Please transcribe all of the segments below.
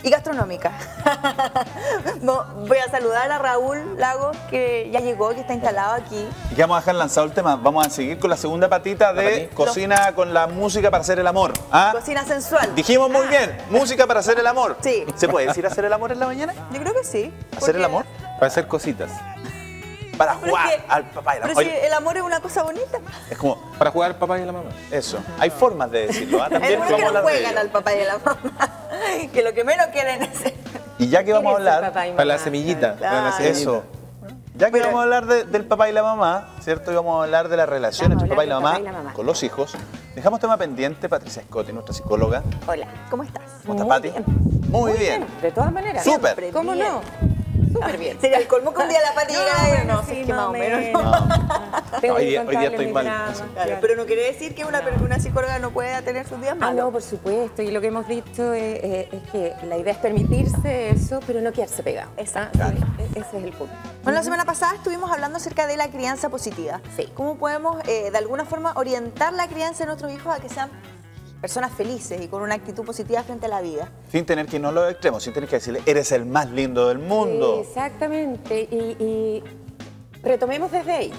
y gastronómica. Voy a saludar a Raúl Lagos, que ya llegó, que está instalado aquí. Y que vamos a dejar lanzado el tema. Vamos a seguir con la segunda patita de cocina con la música para hacer el amor. ¿Ah? Cocina sensual. Dijimos muy bien, música para hacer el amor. Sí. ¿Se puede decir hacer el amor en la mañana? Yo creo que sí. ¿Hacer el amor? Para hacer cositas. Para jugar al papá y la mamá. Pero si el amor es una cosa bonita. Es como, Para jugar al papá y a la mamá. eso. Hay formas de decirlo. ¿Ah? También Hay algunos que vamos a no hablar de juegan ello. al papá y a la mamá. Que lo que menos quieren es... Y ya que vamos a hablar... Para la semillita. Para la semillita. Eso. Ya que Pero- vamos a hablar del papá y la mamá, ¿cierto? Y vamos a hablar de la relación Vamos a entre el papá y la hablar mamá, del papá y la mamá. con los hijos. Dejamos tema pendiente, Patricia Scotti, nuestra psicóloga. Hola, ¿cómo estás? ¿Cómo está, Muy Pati? bien. Muy bien. De todas maneras. Súper. Siempre ¿Cómo bien. no? Súper bien. Sería el colmo que un día la Pati llegara y no, sí, si es que más o menos menos. no. Tengo Hoy que día contarle estoy mi mal. drama, Claro, claro. pero no quiere decir que una psicóloga no pueda tener sus días Ah, malos. no, por supuesto. Y lo que hemos dicho es que la idea es permitirse eso, pero no quedarse pegado. Exacto. Sí, ese es el punto. Bueno, la semana pasada estuvimos hablando acerca de la crianza positiva. Sí. ¿Cómo podemos, de alguna forma, orientar la crianza de nuestros hijos a que sean personas felices y con una actitud positiva frente a la vida? Sin tener que irnos a los extremos, sin tener que decirle, eres el más lindo del mundo. Exactamente. Y retomemos desde ahí.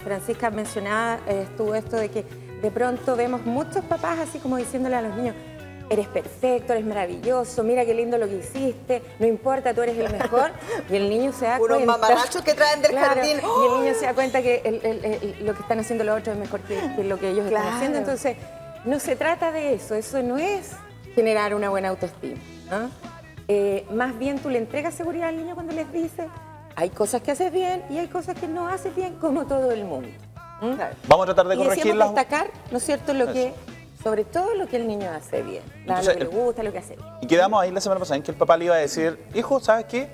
Francisca mencionaba, estuvo esto de que de pronto vemos muchos papás así como diciéndole a los niños, eres perfecto, eres maravilloso, mira qué lindo lo que hiciste, no importa, tú eres el mejor. Y el niño se da Unos cuenta... mamarrachos que traen del Claro, jardín. y el niño se da cuenta que lo que están haciendo los otros es mejor que lo que ellos Claro. están haciendo. Entonces, no se trata de eso no es generar una buena autoestima. ¿Ah? Más bien tú le entregas seguridad al niño cuando les dices, hay cosas que haces bien y hay cosas que no haces bien, como todo el mundo. ¿Mm? Claro. Vamos a tratar de Y decíamos corregirlas. destacar, ¿no es cierto?, sobre todo lo que el niño hace bien, Entonces, lo que le gusta, lo que hace bien. Y quedamos ahí la semana pasada en que el papá le iba a decir, hijo, ¿sabes qué?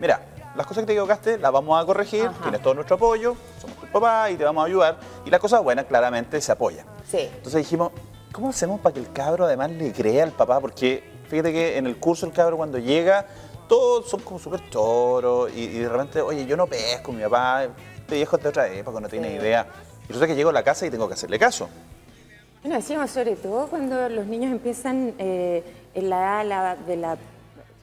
Mira, las cosas que te equivocaste las vamos a corregir, Ajá. tienes todo nuestro apoyo, somos tu papá y te vamos a ayudar. Y las cosas buenas claramente se apoyan. Sí. Entonces dijimos, ¿cómo hacemos para que el cabro además le crea al papá? Porque fíjate que en el curso el cabro cuando llega, todos son como súper choros y de repente, oye, yo no pesco, mi papá, este viejo es de otra época, no tiene idea. Y resulta que llego a la casa y tengo que hacerle caso. Bueno, decíamos sobre todo cuando los niños empiezan en la edad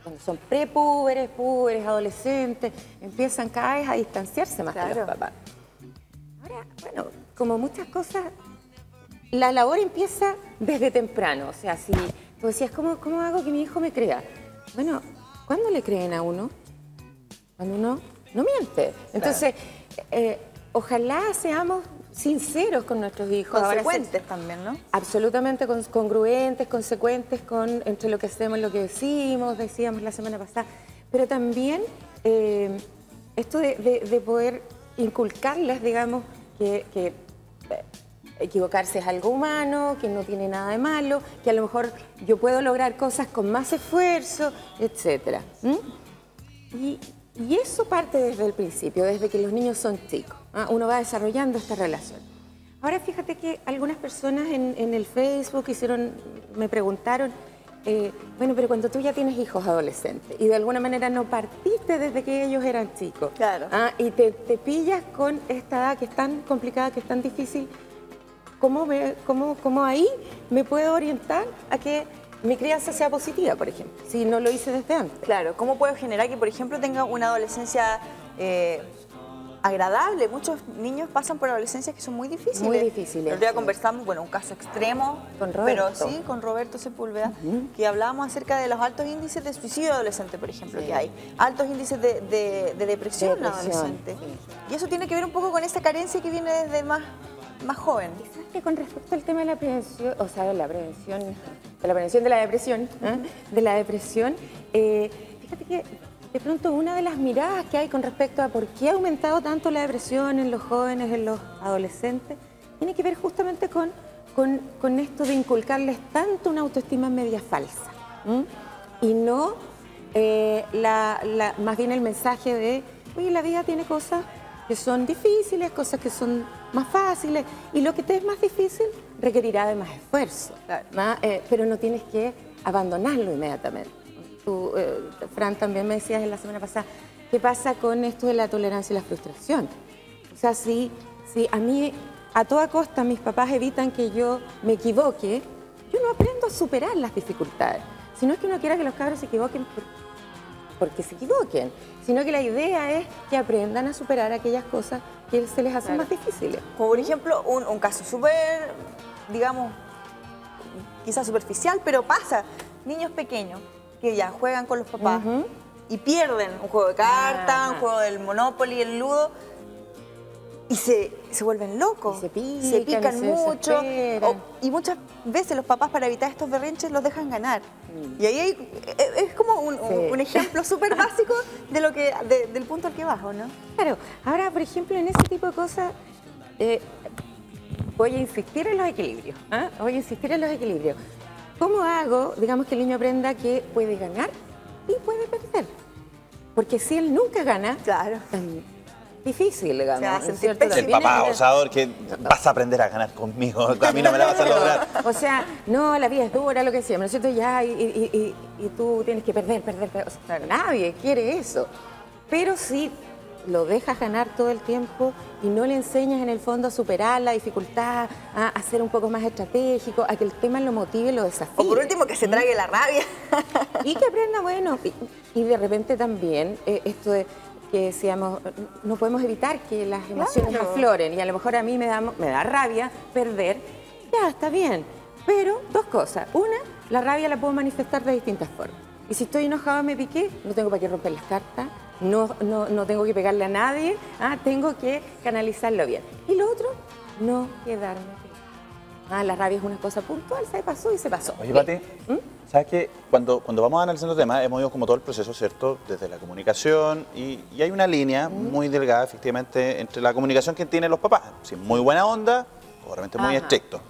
cuando son prepúberes, púberes, adolescentes, empiezan cada vez a distanciarse más de Claro. los papás. Ahora, bueno, como muchas cosas, la labor empieza desde temprano. O sea, si tú decías, ¿cómo hago que mi hijo me crea? Bueno, ¿cuándo le creen a uno? Cuando uno no miente. Entonces, ojalá seamos sinceros con nuestros hijos. Ahora, Consecuentes también, ¿no? absolutamente congruentes, consecuentes entre lo que hacemos y lo que decimos, decíamos la semana pasada, pero también esto de poder inculcarles, digamos, que equivocarse es algo humano, que no tiene nada de malo, que a lo mejor yo puedo lograr cosas con más esfuerzo, etc. Y eso parte desde el principio, desde que los niños son chicos. Uno va desarrollando esta relación. Ahora fíjate que algunas personas en el Facebook me preguntaron, bueno, pero cuando tú ya tienes hijos adolescentes y de alguna manera no partiste desde que ellos eran chicos, Claro. y te pillas con esta edad que es tan complicada, que es tan difícil, ¿cómo ahí me puedo orientar a que mi crianza sea positiva, por ejemplo, si no lo hice desde antes? Claro, ¿cómo puedo generar que, por ejemplo, tenga una adolescencia agradable? Muchos niños pasan por adolescencias que son muy difíciles. Muy difíciles, El otro día sí. conversamos, bueno, un caso extremo, Con Roberto. pero sí, con Roberto Sepúlveda, que hablábamos acerca de los altos índices de suicidio adolescente, por ejemplo, Sí. que hay. Altos índices de depresión adolescente. sí. Y eso tiene que ver un poco con esa carencia que viene desde más joven. ¿Sabes que con respecto al tema de la prevención, o sea, de la prevención de la depresión, fíjate que de pronto una de las miradas que hay con respecto a por qué ha aumentado tanto la depresión en los jóvenes, en los adolescentes, tiene que ver justamente con esto de inculcarles tanto una autoestima media falsa. Y no más bien el mensaje de, oye, la vida tiene cosas que son difíciles, cosas que son más fáciles, y lo que te es más difícil requerirá de más esfuerzo, pero no tienes que abandonarlo inmediatamente. Tú, Fran, también me decías en la semana pasada, ¿qué pasa con esto de la tolerancia y la frustración? O sea, si a mí, a toda costa, mis papás evitan que yo me equivoque, yo no aprendo a superar las dificultades. sino es que uno quiera que los cabros se equivoquen porque se equivoquen, sino que la idea es que aprendan a superar aquellas cosas que se les hacen más difíciles. Como por ejemplo, un caso súper, digamos, quizás superficial, pero pasa. Niños pequeños que ya juegan con los papás y pierden un juego de cartas, un juego del Monopoly, el Ludo, y se vuelven locos. Y se pican mucho. Y muchas veces los papás, para evitar estos berrinches, los dejan ganar. Y ahí es como un ejemplo súper básico de lo que, del punto al que vas, ¿no? Claro. Ahora, por ejemplo, en ese tipo de cosas, voy a insistir en los equilibrios. Voy a insistir en los equilibrios. ¿Cómo hago, digamos, que el niño aprenda que puede ganar y puede perder? Porque si él nunca gana, claro, difícil, digamos. Se va a sentir ¿cierto? pésimo. El papá abusador que vas a aprender a ganar conmigo, a mí no me la vas a lograr. O sea, no, la vida es dura, lo que decíamos, ¿no es cierto? Ya, y tú tienes que perder. O sea, nadie quiere eso. Pero si lo dejas ganar todo el tiempo y no le enseñas en el fondo a superar la dificultad, a ser un poco más estratégico, a que el tema lo motive, lo desafíe. O por último, que se trague la rabia. Y que aprenda, bueno, y de repente también esto de que decíamos, no podemos evitar que las emociones afloren, y a lo mejor a mí me da rabia perder, ya, está bien, pero dos cosas. Una, la rabia la puedo manifestar de distintas formas. Y si estoy enojada, me piqué, no tengo para qué romper las cartas, no tengo que pegarle a nadie, tengo que canalizarlo bien. Y lo otro, no quedarme pegada. La rabia es una cosa puntual, se pasó y se pasó. Oye, Pati, ¿sabes qué? Cuando vamos analizando temas, hemos ido como todo el proceso, ¿cierto? Desde la comunicación, y hay una línea muy delgada, efectivamente, entre la comunicación que tienen los papás. Sí, muy buena onda, o realmente muy estricto.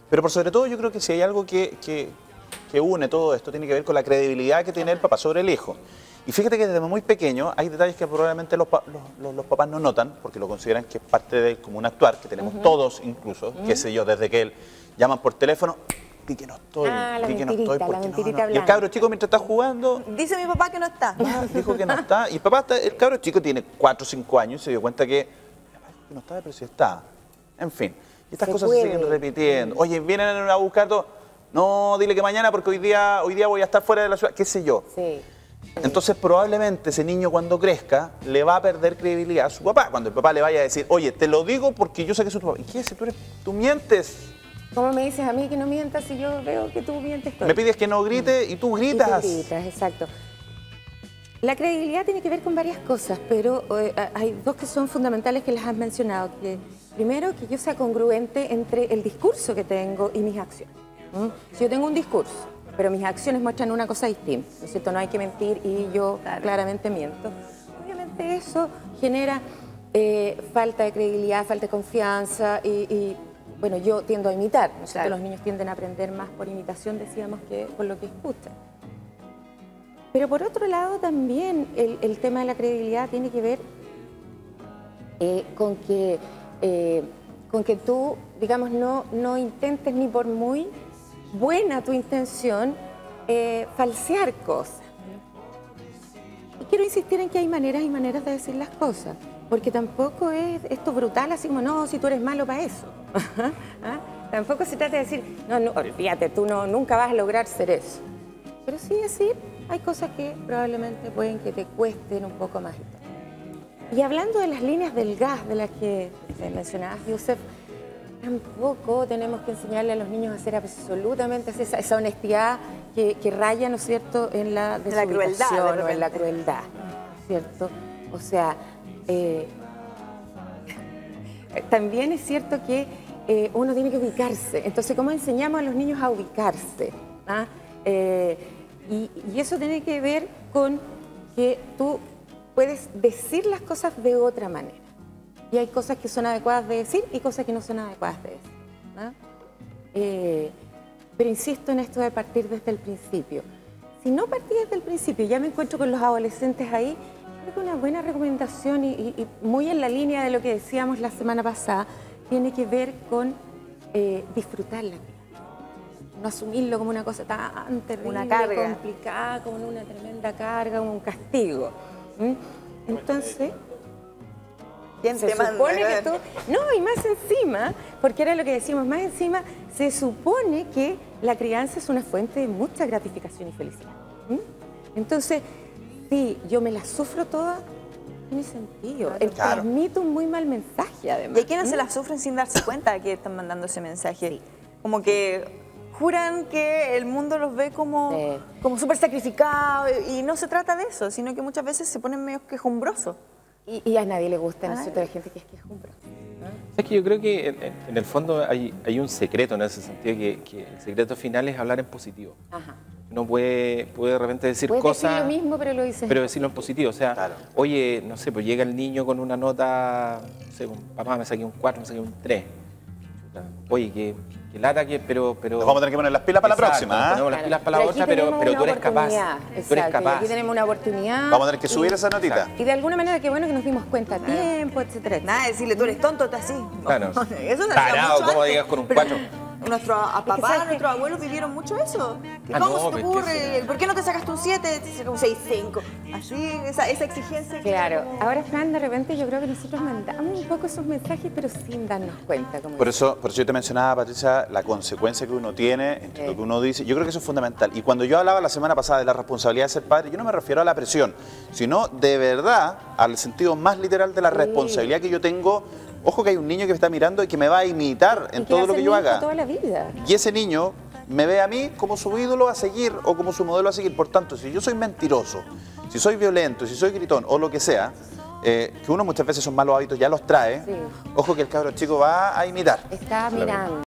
Pero por sobre todo, yo creo que si hay algo que une todo esto, tiene que ver con la credibilidad que tiene el papá sobre el hijo. Y fíjate que desde muy pequeño hay detalles que probablemente los papás no notan, porque lo consideran que es parte del común actuar, que tenemos todos incluso, qué sé yo, desde que él llaman por teléfono, di que no estoy, di que no estoy, porque no. Y el cabro chico mientras está jugando, Dice mi papá que no está. dijo que no está, y el cabro chico tiene 4 o 5 años y se dio cuenta que no está, pero sí está. En fin, y estas cosas se siguen repitiendo. Oye, vienen a buscar todo, no, dile que mañana porque hoy día voy a estar fuera de la ciudad, qué sé yo. Sí. Entonces probablemente ese niño cuando crezca le va a perder credibilidad a su papá. Cuando el papá le vaya a decir, oye, te lo digo porque yo sé que soy tu papá. ¿Y qué es? Tú mientes. ¿Cómo me dices a mí que no mientas si yo veo que tú mientes todo? Me pides que no grite y tú gritas. Y tú gritas, exacto. La credibilidad tiene que ver con varias cosas, pero hay dos que son fundamentales que las has mencionado. Que, primero, que yo sea congruente entre el discurso que tengo y mis acciones. Si yo tengo un discurso, pero mis acciones muestran una cosa distinta, ¿no es cierto? No hay que mentir y yo claramente miento. Obviamente eso genera falta de credibilidad, falta de confianza y bueno, yo tiendo a imitar, ¿no es cierto? Los niños tienden a aprender más por imitación, decíamos, que por lo que escuchan. Pero por otro lado también el tema de la credibilidad tiene que ver con que tú, digamos, no intentes ni por muy buena tu intención, falsear cosas. Y quiero insistir en que hay maneras y maneras de decir las cosas, porque tampoco es esto brutal, así como, no, si tú eres malo para eso. Tampoco se trata de decir, no, olvídate, tú nunca vas a lograr ser eso. Pero sí decir, hay cosas que probablemente pueden que te cuesten un poco más. Y hablando de las líneas del gas de las que mencionabas, Yusef, tampoco tenemos que enseñarle a los niños a ser absolutamente esa honestidad que raya, ¿no es cierto?, en la desubicación o en la crueldad, ¿cierto? O sea, también es cierto que uno tiene que ubicarse. Entonces, ¿cómo enseñamos a los niños a ubicarse? Y eso tiene que ver con que tú puedes decir las cosas de otra manera. Y hay cosas que son adecuadas de decir y cosas que no son adecuadas de decir. Pero insisto en esto de partir desde el principio. Si no partí desde el principio, ya me encuentro con los adolescentes ahí, creo que una buena recomendación y muy en la línea de lo que decíamos la semana pasada, tiene que ver con disfrutar la vida. No asumirlo como una cosa tan terrible, una carga, complicada, como una tremenda carga, como un castigo. Entonces, se supone que tú... No, y más encima, porque era lo que decimos, más encima se supone que la crianza es una fuente de mucha gratificación y felicidad. Entonces, sí, yo me la sufro toda, tiene sentido. Claro. Transmite un muy mal mensaje, además. Y hay quienes se la sufren sin darse cuenta de que están mandando ese mensaje. Sí. Como que juran que el mundo los ve como, Sí. como súper sacrificados y no se trata de eso, sino que muchas veces se ponen medio quejumbrosos. Y a nadie le gusta, ¿no es cierto? La gente que es quejumbrosa. Es que yo creo que en el fondo hay un secreto en ese sentido, que el secreto final es hablar en positivo. Ajá. Uno puede de repente decir Puedes cosas, decir lo mismo, pero lo dices. pero decirlo en positivo. O sea, Claro. oye, no sé, pues llega el niño con una nota, no sé, papá, me saqué un 4, me saqué un 3. Oye, que lata, pero... Nos vamos a tener que poner las pilas para la Exacto, próxima. ¿ah? Ponemos las pilas para la aquí otra, pero tenemos tú una eres capaz. oportunidad. Tú eres Exacto, y capaz. aquí tenemos una oportunidad. Vamos a tener que subir y- esa notita. Y de alguna manera, qué bueno que nos dimos cuenta a tiempo, etcétera. Nada de decirle, tú eres tonto, estás así. Claro. Eso se hacía Tarao, mucho ¿cómo antes. digas con un Pero 4? Nuestro papá, ¿sabes qué? nuestros abuelos vivieron mucho eso. Ah, ¿Cómo no, se te pero es que ocurre? eso- ¿Por qué no te sacaste un 7? Te sacaste un 6,5. Así, esa exigencia. que- Claro. Ahora, Fran, de repente yo creo que nosotros mandamos un poco esos mensajes, pero sin darnos cuenta. Como Por eso yo te mencionaba, Patricia, la consecuencia que uno tiene entre lo que uno dice. Yo creo que eso es fundamental. Y cuando yo hablaba la semana pasada de la responsabilidad de ser padre, yo no me refiero a la presión, sino de verdad al sentido más literal de la responsabilidad que yo tengo. Ojo que hay un niño que me está mirando y que me va a imitar en todo lo que yo haga. toda la vida. Y ese niño me ve a mí como su ídolo a seguir o como su modelo a seguir. Por tanto, si yo soy mentiroso, si soy violento, si soy gritón o lo que sea, que uno muchas veces esos malos hábitos ya los trae, Sí. ojo que el cabro chico va a imitar. Está mirando.